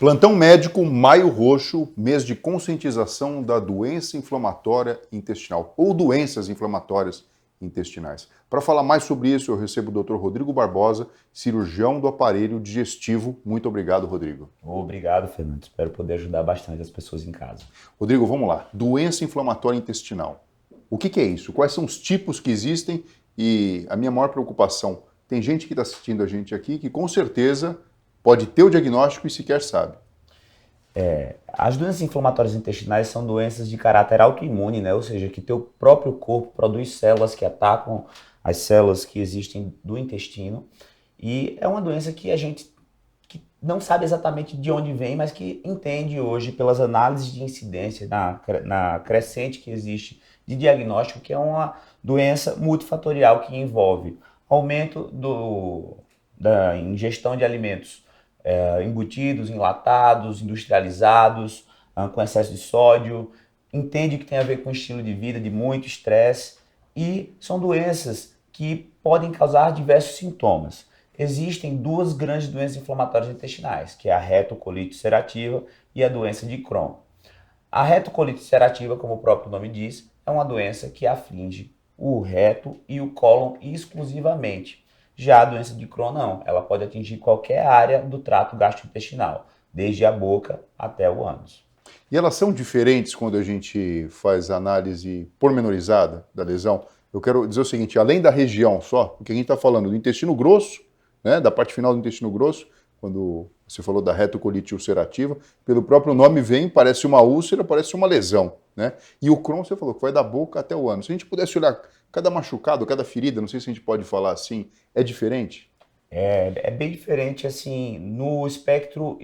Plantão médico, Maio Roxo, mês de conscientização da doença inflamatória intestinal, ou doenças inflamatórias intestinais. Para falar mais sobre isso, eu recebo o Dr. Rodrigo Barbosa, cirurgião do aparelho digestivo. Muito obrigado, Rodrigo. Obrigado, Fernando. Espero poder ajudar bastante as pessoas em casa. Rodrigo, vamos lá. Doença inflamatória intestinal. O que é isso? Quais são os tipos que existem? E a minha maior preocupação, tem gente que está assistindo a gente aqui que com certeza pode ter o diagnóstico e sequer sabe. As doenças inflamatórias intestinais são doenças de caráter autoimune, né? Ou seja, que teu próprio corpo produz células que atacam as células que existem do intestino. E é uma doença que a gente que não sabe exatamente de onde vem, mas que entende hoje, pelas análises de incidência, na crescente que existe de diagnóstico, que é uma doença multifatorial que envolve aumento da ingestão de alimentos embutidos, enlatados, industrializados, com excesso de sódio, entende que tem a ver com estilo de vida, de muito estresse, e são doenças que podem causar diversos sintomas. Existem duas grandes doenças inflamatórias intestinais, que é a retocolite ulcerativa e a doença de Crohn. A retocolite ulcerativa, como o próprio nome diz, é uma doença que aflige o reto e o cólon exclusivamente. Já a doença de Crohn não, ela pode atingir qualquer área do trato gastrointestinal, desde a boca até o ânus. E elas são diferentes quando a gente faz a análise pormenorizada da lesão? Eu quero dizer o seguinte, além da região só, porque a gente está falando do intestino grosso, né, da parte final do intestino grosso, quando você falou da retocolite ulcerativa, pelo próprio nome vem, parece uma úlcera, parece uma lesão, né? E o Crohn, você falou que vai da boca até o ânus. Se a gente pudesse olhar cada machucado, cada ferida, não sei se a gente pode falar assim, é diferente? É bem diferente assim no espectro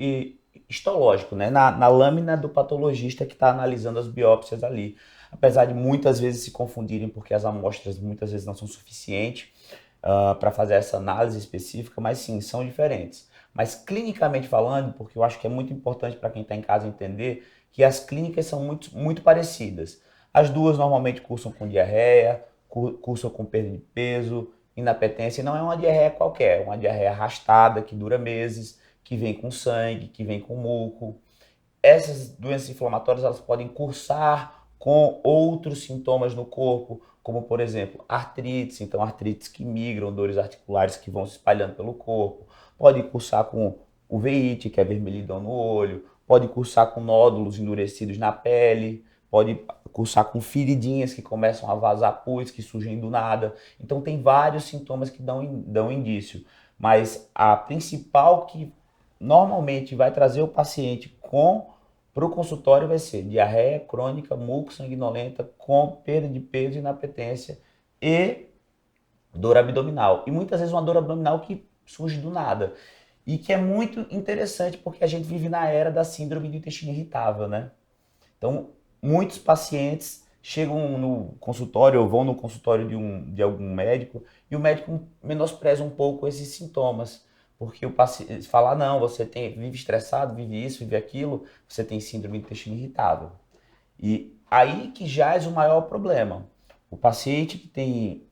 histológico, né? Na lâmina do patologista que está analisando as biópsias ali. Apesar de muitas vezes se confundirem porque as amostras muitas vezes não são suficientes para fazer essa análise específica, mas sim, são diferentes. Mas clinicamente falando, porque eu acho que é muito importante para quem está em casa entender que as clínicas são muito parecidas. As duas normalmente cursam com diarreia, cursam com perda de peso, inapetência. E não é uma diarreia qualquer, é uma diarreia arrastada que dura meses, que vem com sangue, que vem com muco. Essas doenças inflamatórias elas podem cursar com outros sintomas no corpo, como por exemplo artrites, então artrites que migram, dores articulares que vão se espalhando pelo corpo. Pode cursar com uveíte, que é vermelhidão no olho, pode cursar com nódulos endurecidos na pele, pode cursar com feridinhas que começam a vazar pus, que surgem do nada. Então tem vários sintomas que dão indício, mas a principal que normalmente vai trazer o paciente para o consultório vai ser diarreia crônica, muco sanguinolenta com perda de peso, inapetência e dor abdominal. E muitas vezes uma dor abdominal que surge do nada. E que é muito interessante porque a gente vive na era da síndrome do intestino irritável, né? Então, muitos pacientes chegam no consultório ou vão no consultório de algum médico e o médico menospreza um pouco esses sintomas. Porque o paciente fala, não, vive estressado, vive isso, vive aquilo, você tem síndrome do intestino irritável. E aí que jaz o maior problema. O paciente que tem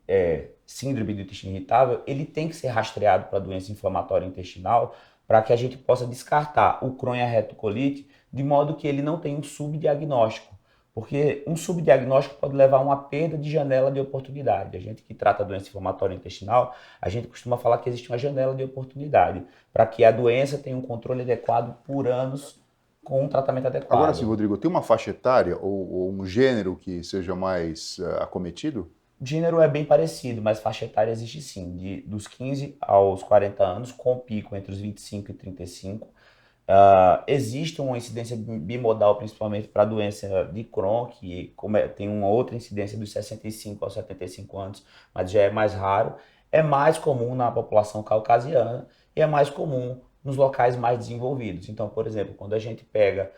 síndrome do intestino irritável, ele tem que ser rastreado para doença inflamatória intestinal para que a gente possa descartar o Crohn e a retocolite de modo que ele não tenha um subdiagnóstico. Porque um subdiagnóstico pode levar a uma perda de janela de oportunidade. A gente que trata a doença inflamatória intestinal, a gente costuma falar que existe uma janela de oportunidade para que a doença tenha um controle adequado por anos com um tratamento Agora sim, adequado. Rodrigo, tem uma faixa etária ou um gênero que seja mais acometido? O gênero é bem parecido, mas faixa etária existe sim, dos 15 aos 40 anos, com pico entre os 25 e 35. Existe uma incidência bimodal, principalmente para a doença de Crohn, que tem uma outra incidência dos 65 aos 75 anos, mas já é mais raro. É mais comum na população caucasiana e é mais comum nos locais mais desenvolvidos. Então, por exemplo, quando a gente pega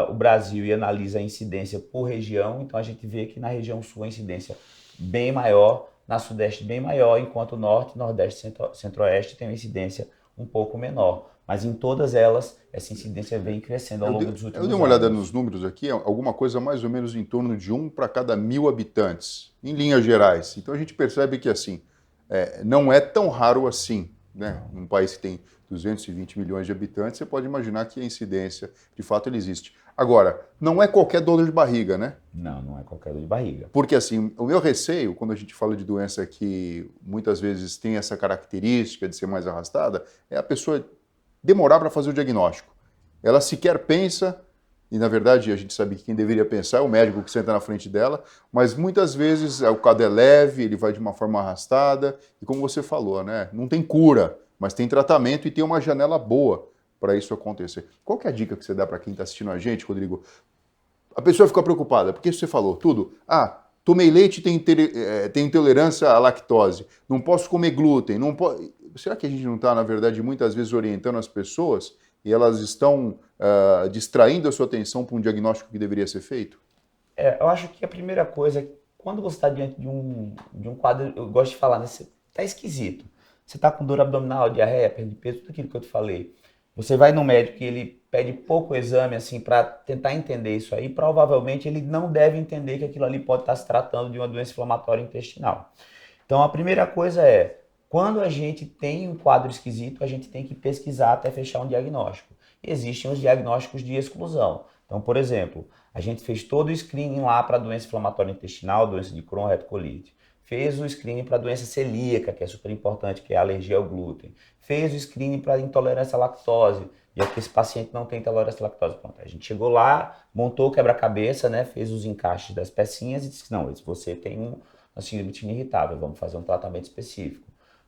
o Brasil e analisa a incidência por região, então a gente vê que na região sul a incidência bem maior, na sudeste bem maior, enquanto o norte, nordeste e centro-oeste tem uma incidência um pouco menor. Mas em todas elas, essa incidência vem crescendo ao longo dos Eu dei últimos uma olhada nos anos. números aqui, alguma coisa mais ou menos em torno de 1 para cada 1.000 habitantes, em linhas gerais. Então a gente percebe que assim, não é tão raro assim. né? Num país que tem 220 milhões de habitantes, você pode imaginar que a incidência, de fato, ela existe. Agora, não é qualquer dor de barriga, né? Não, não é qualquer dor de barriga. Porque, assim, o meu receio, quando a gente fala de doença que muitas vezes tem essa característica de ser mais arrastada, é a pessoa demorar para fazer o diagnóstico. Ela sequer pensa, e na verdade a gente sabe que quem deveria pensar é o médico que senta na frente dela, mas muitas vezes o quadro é leve, ele vai de uma forma arrastada, e como você falou, né, não tem cura, mas tem tratamento e tem uma janela boa para isso acontecer. Qual que é a dica que você dá para quem está assistindo a gente, Rodrigo? A pessoa fica preocupada, porque você falou tudo. Ah, tomei leite e tenho intolerância à lactose, não posso comer glúten, não po... Será que a gente não está, na verdade, muitas vezes orientando as pessoas e elas estão distraindo a sua atenção para um diagnóstico que deveria ser feito? Eu acho que a primeira coisa é quando você está diante de um quadro, eu gosto de falar, né? Você tá esquisito. Você está com dor abdominal, diarreia, perda de peso, tudo aquilo que eu te falei. Você vai no médico e ele pede pouco exame assim para tentar entender isso aí, provavelmente ele não deve entender que aquilo ali pode estar se tratando de uma doença inflamatória intestinal. Então a primeira coisa é, quando a gente tem um quadro esquisito, a gente tem que pesquisar até fechar um diagnóstico. Existem os diagnósticos de exclusão. Então, por exemplo, a gente fez todo o screening lá para doença inflamatória intestinal, doença de Crohn, retocolite. Fez o screening para doença celíaca, que é super importante, que é a alergia ao glúten. Fez o screening para intolerância à lactose, e aqui esse paciente não tem intolerância à lactose. Pronto, a gente chegou lá, montou o quebra-cabeça, né, fez os encaixes das pecinhas e disse, não, você tem uma síndrome irritável, vamos fazer um tratamento específico.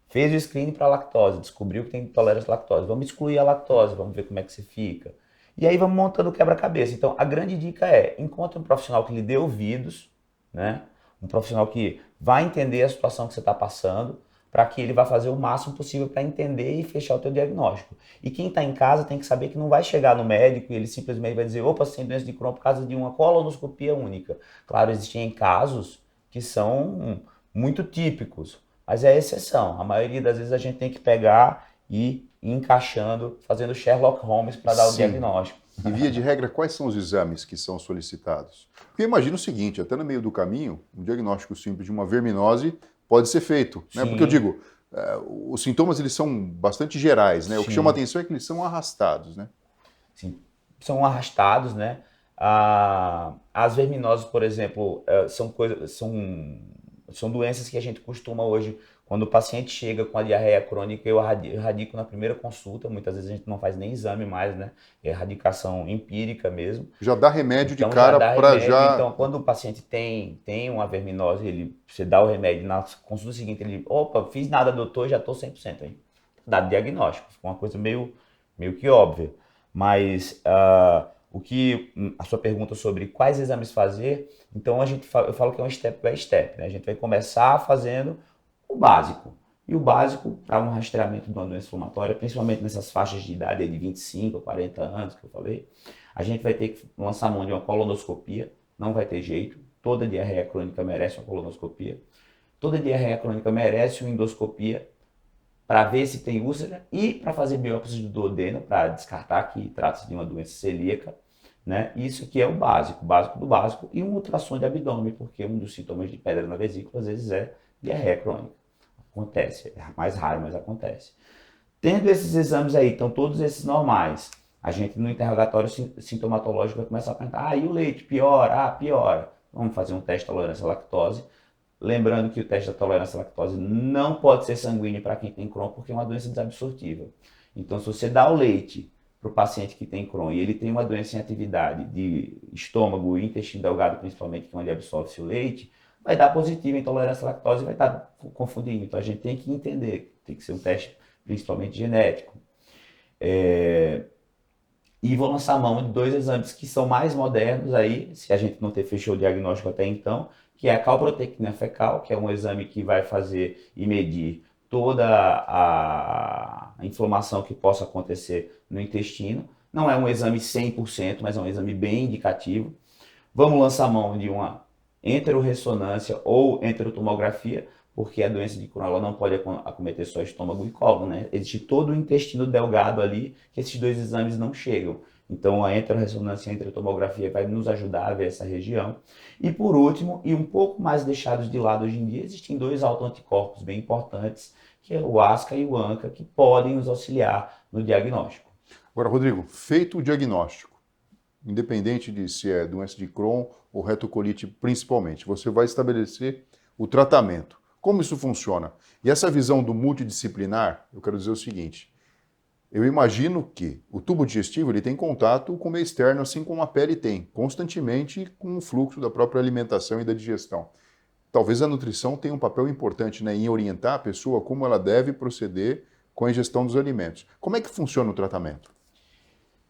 Fez o screening para lactose, descobriu que tem intolerância à lactose. Vamos excluir a lactose, vamos ver como é que você fica. E aí vamos montando o quebra-cabeça. Então, a grande dica é, encontre um profissional que lhe dê ouvidos, né? Um profissional que vai entender a situação que você está passando, para que ele vá fazer o máximo possível para entender e fechar o teu diagnóstico. E quem está em casa tem que saber que não vai chegar no médico e ele simplesmente vai dizer, opa, você tem doença de Crohn por causa de uma colonoscopia única. Claro, existem casos que são muito típicos, mas é exceção. A maioria das vezes a gente tem que pegar e ir encaixando, fazendo Sherlock Holmes para dar o Sim. diagnóstico. E via de regra, quais são os exames que são solicitados? Porque imagina o seguinte, até no meio do caminho, um diagnóstico simples de uma verminose pode ser feito, né? Porque eu digo, os sintomas eles são bastante gerais, né? O que chama a Sim. atenção é que eles são arrastados, né? Sim, são arrastados, né? As verminoses, por exemplo, são doenças que a gente costuma hoje, quando o paciente chega com a diarreia crônica, eu erradico na primeira consulta, muitas vezes a gente não faz nem exame mais, né? É erradicação empírica mesmo. Já dá remédio de Então já cara dá para remédio. já... Então, quando o paciente tem uma verminose, você dá o remédio, na consulta seguinte ele, opa, fiz nada, doutor, já estou 100%. Aí dá diagnóstico, ficou uma coisa meio que óbvia. Mas a sua pergunta sobre quais exames fazer, então eu falo que é um step by step, né? A gente vai começar fazendo o básico. E o básico para um rastreamento de uma doença inflamatória, principalmente nessas faixas de idade de 25 a 40 anos que eu falei, a gente vai ter que lançar mão de uma colonoscopia, não vai ter jeito. Toda diarreia crônica merece uma colonoscopia. Toda diarreia crônica merece uma endoscopia para ver se tem úlcera e para fazer biópsia do duodeno, para descartar que trata-se de uma doença celíaca, né? Isso aqui é o básico do básico, e um ultrassom de abdômen, porque um dos sintomas de pedra na vesícula às vezes é diarreia crônica. Acontece, é mais raro, mas acontece. Tendo esses exames aí, então todos esses normais, a gente no interrogatório sintomatológico vai começar a perguntar, e o leite piora? Piora. Vamos fazer um teste de tolerância à lactose. Lembrando que o teste da tolerância à lactose não pode ser sanguíneo para quem tem Crohn, porque é uma doença desabsortível. Então, se você dá o leite para o paciente que tem Crohn e ele tem uma doença em atividade de estômago e intestino delgado, principalmente, que é onde absorve-se o leite, vai dar positivo em intolerância à lactose e vai estar confundindo. Então, a gente tem que entender, tem que ser um teste principalmente genético. E vou lançar mão de dois exames que são mais modernos aí, se a gente não ter fechou o diagnóstico até então, que é a calprotectina fecal, que é um exame que vai fazer e medir toda a inflamação que possa acontecer no intestino. Não é um exame 100%, mas é um exame bem indicativo. Vamos lançar mão de uma enterorressonância ou enterotomografia, porque a doença de Crohn ela não pode acometer só estômago e cólon, né? Existe todo o intestino delgado ali, que esses dois exames não chegam. Então a enterorressonância e a enterotomografia vai nos ajudar a ver essa região. E por último, e um pouco mais deixados de lado hoje em dia, existem dois autoanticorpos bem importantes, que é o ASCA e o ANCA, que podem nos auxiliar no diagnóstico. Agora, Rodrigo, feito o diagnóstico, independente de se é doença de Crohn ou retocolite principalmente, você vai estabelecer o tratamento. Como isso funciona? E essa visão do multidisciplinar, eu quero dizer o seguinte, eu imagino que o tubo digestivo ele tem contato com o meio externo, assim como a pele tem, constantemente com o fluxo da própria alimentação e da digestão. Talvez a nutrição tenha um papel importante, né, em orientar a pessoa como ela deve proceder com a ingestão dos alimentos. Como é que funciona o tratamento?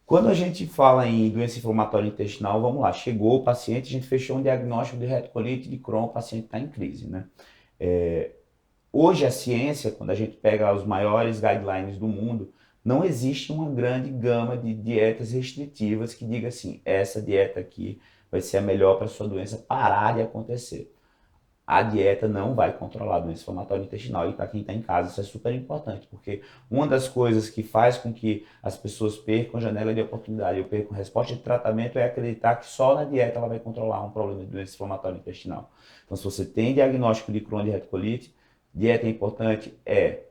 Quando a gente fala em doença inflamatória intestinal, vamos lá, chegou o paciente, a gente fechou um diagnóstico de retocolite de Crohn, o paciente está em crise, né? Hoje a ciência, quando a gente pega os maiores guidelines do mundo, não existe uma grande gama de dietas restritivas que diga assim, essa dieta aqui vai ser a melhor para a sua doença parar de acontecer. A dieta não vai controlar a doença inflamatória intestinal. E para quem está em casa, isso é super importante, porque uma das coisas que faz com que as pessoas percam janela de oportunidade, ou percam resposta de tratamento, é acreditar que só na dieta ela vai controlar um problema de doença inflamatória intestinal. Então, se você tem diagnóstico de Crohn e retocolite, dieta é importante,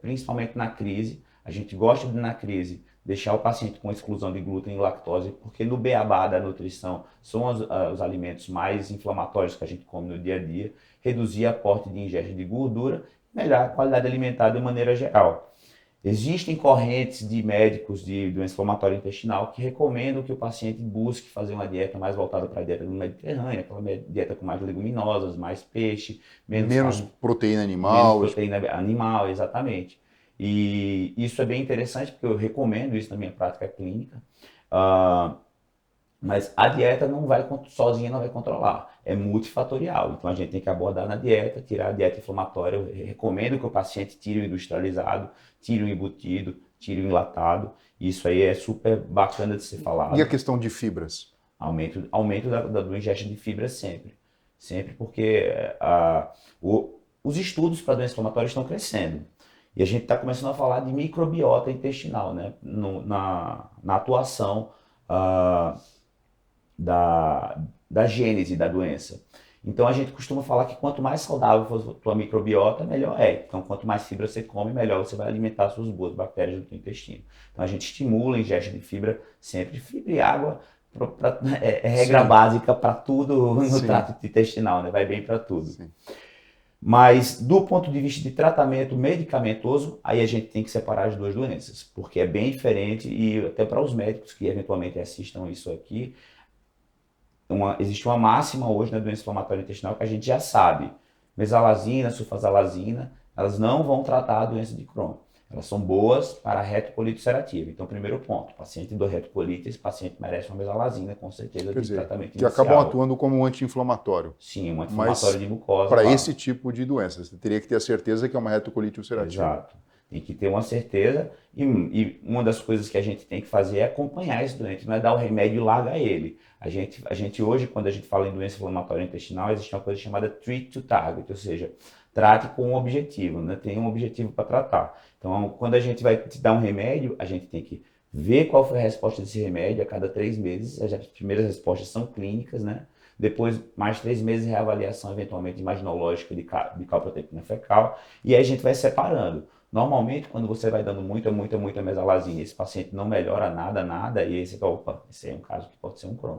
principalmente na crise. A gente gosta de, na crise, deixar o paciente com exclusão de glúten e lactose, porque no beabá da nutrição são os alimentos mais inflamatórios que a gente come no dia a dia, reduzir aporte de ingesta de gordura, melhorar a qualidade alimentar de maneira geral. Existem correntes de médicos de doença inflamatória intestinal que recomendam que o paciente busque fazer uma dieta mais voltada para a dieta do Mediterrâneo, aquela dieta com mais leguminosas, mais peixe, Menos carne, proteína menos animal. proteína animal, exatamente. E isso é bem interessante porque eu recomendo isso na minha prática clínica. Uh, mas a dieta não vai sozinha, não vai controlar. É multifatorial. Então a gente tem que abordar na dieta, tirar a dieta inflamatória. Eu recomendo que o paciente tire o industrializado, tire o embutido, tire o enlatado. Isso aí é super bacana de ser E a falado. questão de fibras? Aumento do ingesta de fibra sempre. Sempre porque os estudos para doença inflamatória estão crescendo. E a gente está começando a falar de microbiota intestinal, né? Na atuação da gênese da doença. Então a gente costuma falar que quanto mais saudável for a tua microbiota, melhor é. Então quanto mais fibra você come, melhor você vai alimentar suas boas bactérias do teu intestino. Então a gente estimula a ingesta de fibra sempre. Fibra e água é regra Sim. básica para tudo no Sim. trato intestinal, né? Vai bem para tudo. Sim. Mas do ponto de vista de tratamento medicamentoso, aí a gente tem que separar as duas doenças, porque é bem diferente e até para os médicos que eventualmente assistam isso aqui, existe uma máxima hoje na doença inflamatória intestinal que a gente já sabe. Mesalazina, sulfasalazina, elas não vão tratar a doença de Crohn. Elas são boas para a retocolite ulcerativa. Então, primeiro ponto, paciente do retocolite, esse paciente merece uma mesalazina, com certeza, Quer de dizer, tratamento que inicial. acabam atuando como um anti-inflamatório. Sim, um anti-inflamatório de mucosa. Para claro. esse tipo de doença, você teria que ter a certeza que é uma retocolite ulcerativa. Exato. Tem que ter uma certeza e uma das coisas que a gente tem que fazer é acompanhar esse doente, não é dar o remédio e largar ele. A gente hoje, quando a gente fala em doença inflamatória intestinal, existe uma coisa chamada treat to target, ou seja, trate com um objetivo, né? Tem um objetivo para tratar. Então, quando a gente vai te dar um remédio, a gente tem que ver qual foi a resposta desse remédio a cada 3 meses. As primeiras respostas são clínicas, né? Depois, mais 3 meses, reavaliação eventualmente imaginológica de calprotectina fecal. E aí a gente vai separando. Normalmente, quando você vai dando muita mesalazina, esse paciente não melhora nada, e aí você fala, opa, esse é um caso que pode ser um Crohn,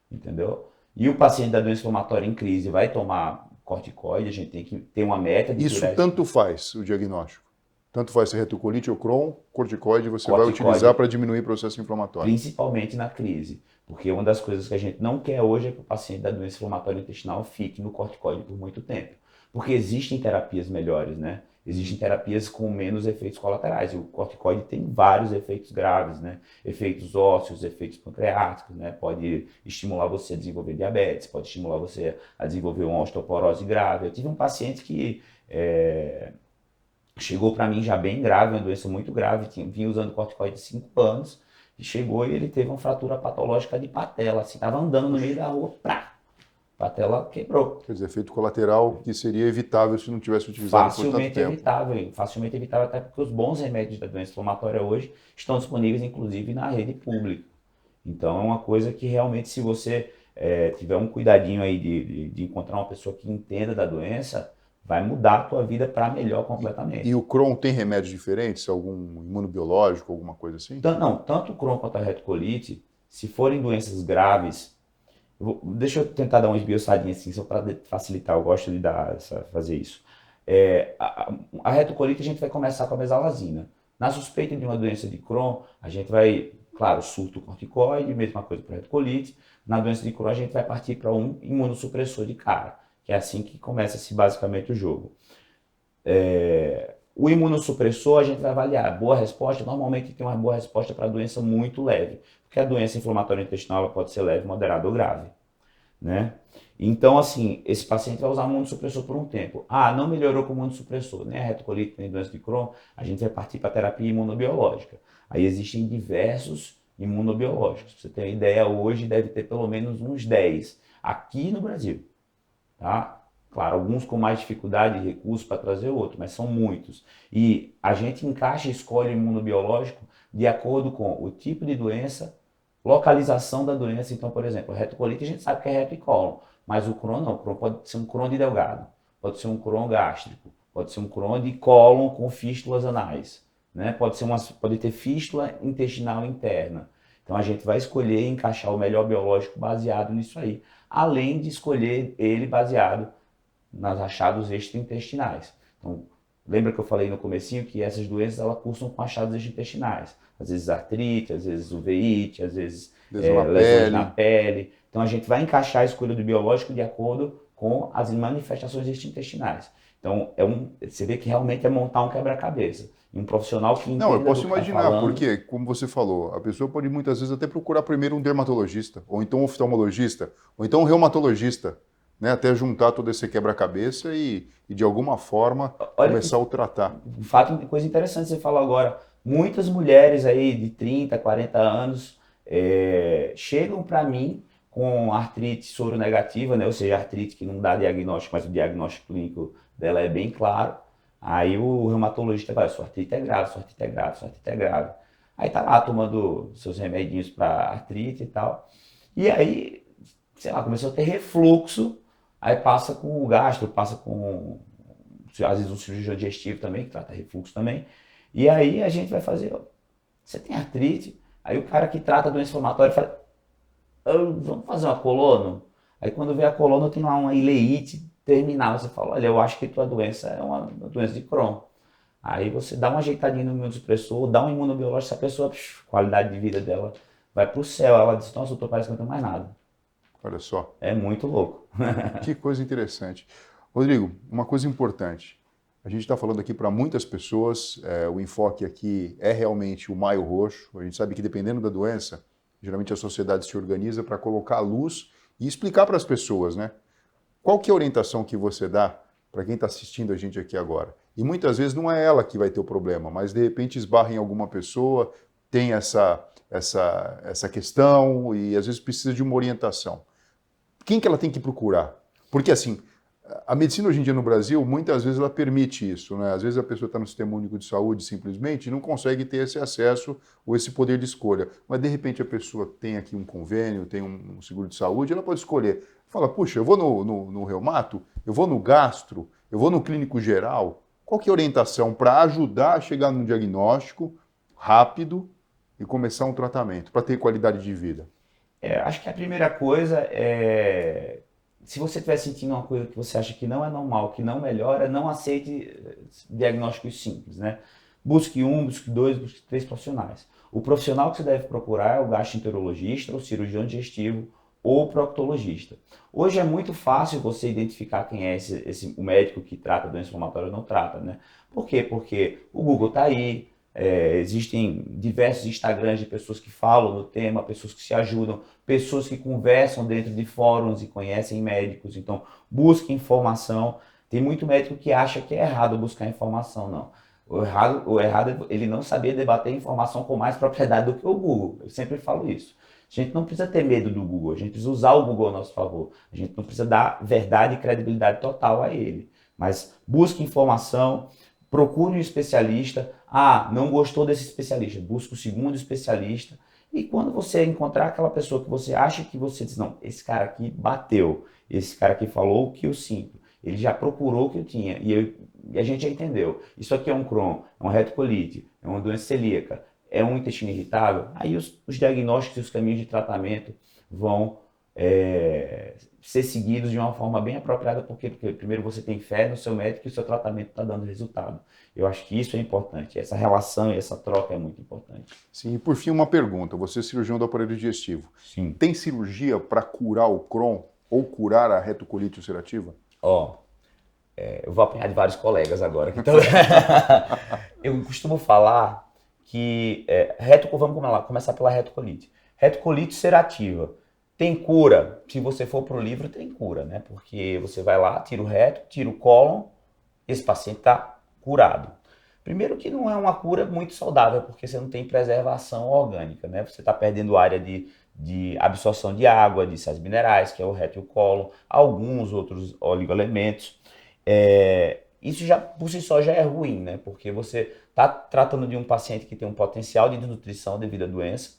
entendeu? E o paciente da doença inflamatória em crise vai tomar corticoide, a gente tem que ter uma meta de Isso tanto faz o diagnóstico. Tanto faz se é retocolite ou Crohn, corticoide você vai utilizar para diminuir o processo inflamatório. Principalmente na crise. Porque uma das coisas que a gente não quer hoje é que o paciente da doença inflamatória intestinal fique no corticoide por muito tempo. Porque existem terapias melhores, né? Existem terapias com menos efeitos colaterais. E o corticoide tem vários efeitos graves, né? Efeitos ósseos, efeitos pancreáticos, né? Pode estimular você a desenvolver diabetes, pode estimular você a desenvolver uma osteoporose grave. Eu tive um paciente que chegou para mim já bem grave, uma doença muito grave, vinha usando corticoide há 5 anos, e chegou e ele teve uma fratura patológica de patela, assim, estava andando no meio da rua, a patela quebrou. Quer dizer, efeito colateral que seria evitável se não tivesse utilizado por tanto tempo. Facilmente evitável, até porque os bons remédios da doença inflamatória hoje estão disponíveis, inclusive, na rede pública. Então, é uma coisa que realmente, se você tiver um cuidadinho aí de encontrar uma pessoa que entenda da doença, vai mudar a tua vida para melhor E completamente. o Crohn tem remédios diferentes? Algum imunobiológico, alguma coisa assim? Não, tanto o Crohn quanto a retocolite, se forem doenças graves, deixa eu tentar dar uma esbiuçadinha assim, só para facilitar, eu gosto de fazer isso. A retocolite a gente vai começar com a mesalazina. Na suspeita de uma doença de Crohn, a gente vai, claro, surto corticoide, mesma coisa para retocolite. Na doença de Crohn, a gente vai partir para um imunossupressor de cara, que é assim que começa-se basicamente o jogo. O imunossupressor, a gente vai avaliar. Boa resposta, normalmente tem uma boa resposta para doença muito leve, porque a doença inflamatória intestinal ela pode ser leve, moderada ou grave, né? Então, assim, esse paciente vai usar imunossupressor por um tempo. Ah, não melhorou com imunossupressor, nem a retocolite, nem a doença de Crohn, a gente vai partir para a terapia imunobiológica. Aí existem diversos imunobiológicos. Pra você ter uma ideia, hoje deve ter pelo menos uns 10 aqui no Brasil, tá? Claro, alguns com mais dificuldade e recurso para trazer outro, mas são muitos. E a gente encaixa e escolhe o imunobiológico de acordo com o tipo de doença, localização da doença. Então, por exemplo, a retocolite a gente sabe que é reto e cólon, mas o Crohn não. O Crohn pode ser um Crohn de delgado, pode ser um Crohn gástrico, pode ser um Crohn de cólon com fístulas anais, né? Pode ter fístula intestinal interna. Então a gente vai escolher e encaixar o melhor biológico baseado nisso aí, além de escolher ele baseado nas achados extraintestinais. Então, lembra que eu falei no comecinho que essas doenças elas cursam com achados extraintestinais. Às vezes artrite, às vezes uveíte, às vezes Lesão na lesões na pele. pele. Então a gente vai encaixar a escolha do biológico de acordo com as manifestações extraintestinais. Então você vê que realmente é montar um quebra-cabeça. E um profissional que Não, eu entenda do posso que está imaginar, falando. porque, como você falou, a pessoa pode muitas vezes até procurar primeiro um dermatologista, ou então um oftalmologista, ou então um reumatologista, né? Até juntar todo esse quebra-cabeça e, de alguma forma, Olha que começar a tratar. um fato, coisa interessante você falou agora. Muitas mulheres aí de 30, 40 anos chegam para mim com artrite soronegativa, né? Ou seja, artrite que não dá diagnóstico, mas o diagnóstico clínico dela é bem claro. Aí o reumatologista vai, sua artrite é grave, sua artrite é grave, sua artrite é grave. Aí tá lá tomando seus remedinhos para artrite e tal. E aí, sei lá, começou a ter refluxo, aí passa com o gastro, passa com às vezes um cirurgião digestivo também, que trata refluxo também. E aí a gente vai fazer, ó, você tem artrite? Aí o cara que trata a doença inflamatória fala, vamos fazer uma colono? Aí quando vê a colono tem lá uma ileite terminal, você fala, olha, eu acho que tua doença é uma doença de Crohn. Aí você dá uma ajeitadinha no imunossupressor, dá um imunobiológico, essa pessoa, qualidade de vida dela vai pro céu. Ela diz, nossa, doutor, parece que não tem mais nada. Olha só, É muito louco. que coisa interessante. Rodrigo, uma coisa importante. A gente está falando aqui para muitas pessoas, o enfoque aqui é realmente o maio roxo. A gente sabe que dependendo da doença, geralmente a sociedade se organiza para colocar a luz e explicar para as pessoas, né? Qual que é a orientação que você dá para quem está assistindo a gente aqui agora? E muitas vezes não é ela que vai ter o problema, mas de repente esbarra em alguma pessoa, tem essa questão e às vezes precisa de uma orientação. Quem que ela tem que procurar? Porque assim, a medicina hoje em dia no Brasil, muitas vezes ela permite isso, né? Às vezes a pessoa está no Sistema Único de Saúde simplesmente e não consegue ter esse acesso ou esse poder de escolha. Mas de repente a pessoa tem aqui um convênio, tem um seguro de saúde, ela pode escolher. Fala, puxa, eu vou no reumato, eu vou no gastro, eu vou no clínico geral. Qual que é a orientação para ajudar a chegar num diagnóstico rápido e começar um tratamento, para ter qualidade de vida? Acho que a primeira coisa é, se você estiver sentindo uma coisa que você acha que não é normal, que não melhora, não aceite diagnósticos simples, né? Busque um, busque dois, busque três profissionais. O profissional que você deve procurar é o gastroenterologista, o cirurgião digestivo ou o proctologista. Hoje é muito fácil você identificar quem é o médico que trata doença inflamatória ou não trata, né? Por quê? Porque o Google está aí, existem diversos Instagrams de pessoas que falam no tema, pessoas que se ajudam, pessoas que conversam dentro de fóruns e conhecem médicos, então busque informação. Tem muito médico que acha que é errado buscar informação, não. O errado é ele não saber debater informação com mais propriedade do que o Google. Eu sempre falo isso. A gente não precisa ter medo do Google, a gente precisa usar o Google a nosso favor. A gente não precisa dar verdade e credibilidade total a ele. Mas busque informação, procure um especialista. Ah, não gostou desse especialista, busque o segundo especialista. E quando você encontrar aquela pessoa que você acha que você diz, não, esse cara aqui bateu, esse cara aqui falou o que eu sinto, Ele já procurou o que eu tinha e a gente já entendeu. Isso aqui é um Crohn, é um retocolite, é uma doença celíaca, é um intestino irritável. Aí os diagnósticos e os caminhos de tratamento vão ser seguidos de uma forma bem apropriada, porque primeiro você tem fé no seu médico e o seu tratamento está dando resultado. Eu acho que isso é importante, essa relação e essa troca é muito importante. Sim, e por fim uma pergunta, você é cirurgião do aparelho digestivo. Sim. Tem cirurgia para curar o Crohn ou curar a retocolite ulcerativa? Eu vou apanhar de vários colegas agora. Então, eu costumo falar que vamos lá, começar pela retocolite. Retocolite ulcerativa. Tem cura? Se você for para o livro, tem cura, né? Porque você vai lá, tira o reto, tira o cólon, esse paciente está curado. Primeiro que não é uma cura muito saudável, porque você não tem preservação orgânica, né? Você está perdendo área de absorção de água, de sais minerais, que é o reto e o cólon, alguns outros oligoelementos. Isso já por si só já é ruim, né? Porque você está tratando de um paciente que tem um potencial de desnutrição devido à doença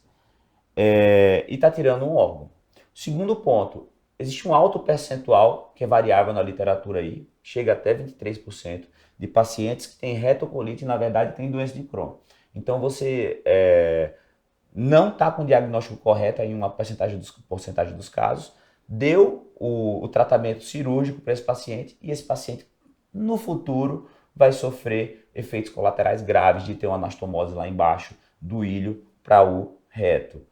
e está tirando um órgão. Segundo ponto, existe um alto percentual, que é variável na literatura aí, chega até 23%, de pacientes que têm retocolite e, na verdade, têm doença de Crohn. Então, você não está com o diagnóstico correto em uma porcentagem dos casos, deu o tratamento cirúrgico para esse paciente e esse paciente, no futuro, vai sofrer efeitos colaterais graves de ter uma anastomose lá embaixo do ilho para o reto.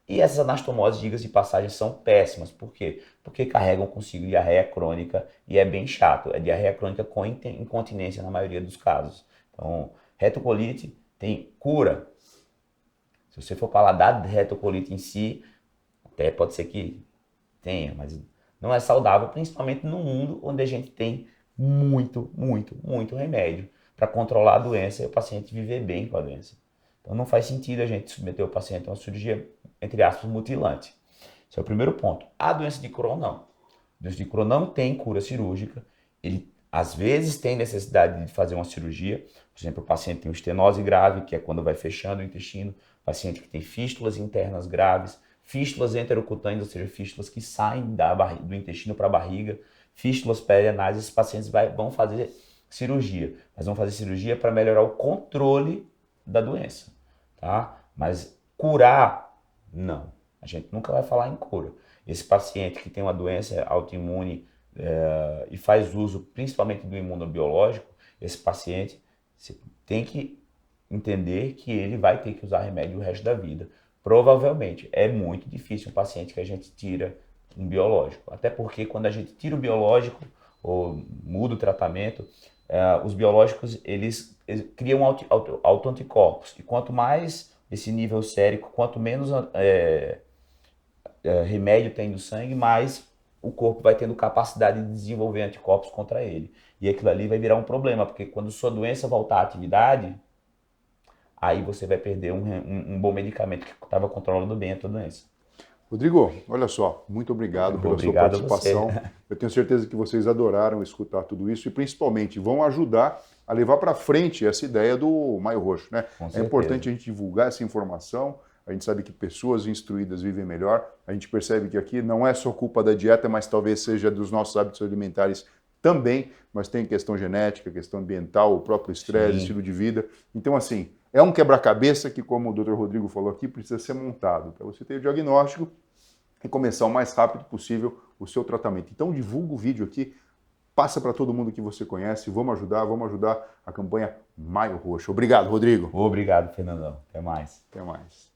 E essas anastomoses, diga-se de passagem, são péssimas. Por quê? Porque carregam consigo diarreia crônica e é bem chato. É diarreia crônica com incontinência na maioria dos casos. Então, retocolite tem cura. Se você for falar da retocolite em si, até pode ser que tenha, mas não é saudável, principalmente no mundo onde a gente tem muito, muito, muito remédio para controlar a doença e o paciente viver bem com a doença. Então não faz sentido a gente submeter o paciente a uma cirurgia, entre aspas, mutilante. Esse é o primeiro ponto. A doença de Crohn não. A doença de Crohn não tem cura cirúrgica. Ele às vezes tem necessidade de fazer uma cirurgia. Por exemplo, o paciente tem uma estenose grave, que é quando vai fechando o intestino. O paciente que tem fístulas internas graves, fístulas enterocutâneas, ou seja, fístulas que saem do intestino para a barriga, fístulas perianais, esses pacientes vão fazer cirurgia. Mas vão fazer cirurgia para melhorar o controle da doença, tá? Mas curar, não. A gente nunca vai falar em cura. Esse paciente que tem uma doença autoimune e faz uso principalmente do imunobiológico, esse paciente você tem que entender que ele vai ter que usar remédio o resto da vida. Provavelmente é muito difícil um paciente que a gente tira um biológico. Até porque quando a gente tira o biológico ou muda o tratamento, os biológicos eles criam autoanticorpos. E quanto mais esse nível sérico, quanto menos remédio tem no sangue, mais o corpo vai tendo capacidade de desenvolver anticorpos contra ele. E aquilo ali vai virar um problema, porque quando sua doença voltar à atividade, aí você vai perder um bom medicamento que estava controlando bem a tua doença. Rodrigo, olha só, muito obrigado pela sua participação. Eu tenho certeza que vocês adoraram escutar tudo isso e principalmente vão ajudar a levar para frente essa ideia do Maio Roxo, né? É importante a gente divulgar essa informação. A gente sabe que pessoas instruídas vivem melhor. A gente percebe que aqui não é só culpa da dieta, mas talvez seja dos nossos hábitos alimentares também, mas tem questão genética, questão ambiental, o próprio estresse, estilo de vida. Então, assim, é um quebra-cabeça que, como o Dr. Rodrigo falou aqui, precisa ser montado para você ter o diagnóstico e começar o mais rápido possível o seu tratamento. Então, divulga o vídeo aqui, passa para todo mundo que você conhece, vamos ajudar a campanha Maio Roxo. Obrigado, Rodrigo. Obrigado, Fernandão. Até mais. Até mais.